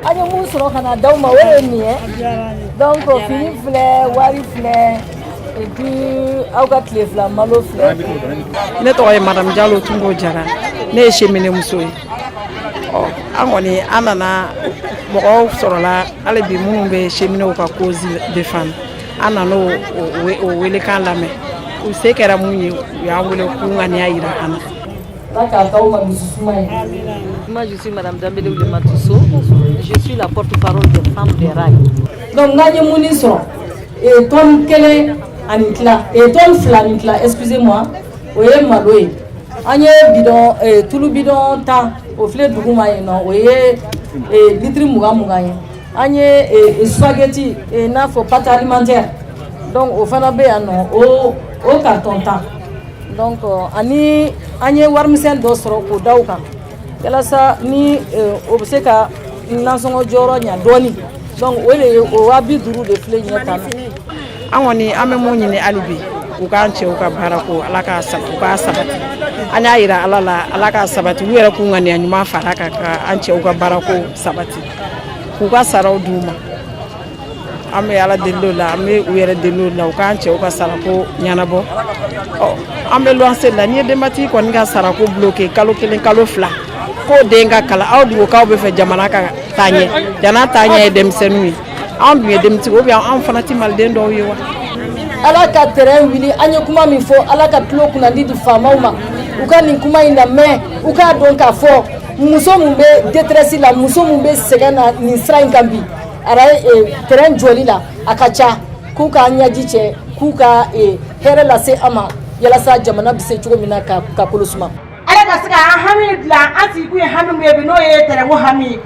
Ani mun sɔrɔ kana d'aw ma o ye nin ye donc fini filɛ wari filɛ et puis aw ka tile fila malo filɛ. Ne tɔgɔ ye Madame Diallo Tungo Jara, ne ye cheminée muso ye. An kɔni an nana mɔgɔw sɔrɔla hali bi minnu bɛ cheminée ka cause défendre an nana o welekan lamɛn u se kɛra mun ye u y'an wele k'u ŋaniya yira an na. Moi, je suis Madame Dambélé Oulimatousseau. Je suis la porte-parole des femmes des rails. Donc, et ton kele anitla et ton flanitla, excusez-moi, oye maloye. Anye bidon tout le bidon temps au flé duguma non oye litre muga muga yen. Anye spaghetti et na faut pâte alimentaire. Donc au fana be non au carton temps. Donc ani anye warmisen do soro ko dawka. Kala sa ni o se ka nansongo joro nya doni. Donc wele o wabi duru de flé nya tan. An kɔni an bɛ mun ɲini hali bi u k'an cɛw ka baara ko Ala k'a sabati an y'a yira Ala la Ala k'a sabati u yɛrɛ k'u ŋaniya ɲuman fara kan ka an cɛw ka baara ko sabati k'u ka saraw d'u ma an bɛ Ala deli o la an bɛ u yɛrɛ deli o la u k'an cɛw ka sarako ɲɛnabɔ an bɛ luwanse la n'i ye denbatigi kɔni ka sarako bloqué kalo 1 kalo 2 k'o den ka kalan aw dun ko k'aw bɛ fɛ jamana ka taa ɲɛ jan'a taa ɲɛ ye denmisɛnninw ye an dun ye denmisɛnnin ou bien an fana ti maliden dɔw ye wa. Ala ka terrain wili an ye kuma min fɔ Ala ka tulo kunnadi di faamaw ma u ka nin kuma in lamɛn u k'a dɔn k'a fɔ muso mun bɛ détresse la muso mun bɛ sɛgɛn na nin sira in kan bi terrain jɔli la a ka ca k'u ka ɲɛji cɛ k'u ka hɛrɛ lase an ma yalasa jamana bɛ se cogo min na ka kolo suma. Ala ka se k'an hami dilan an sigi kun ye hami min ye bi n'o ye terrain ko hami ye.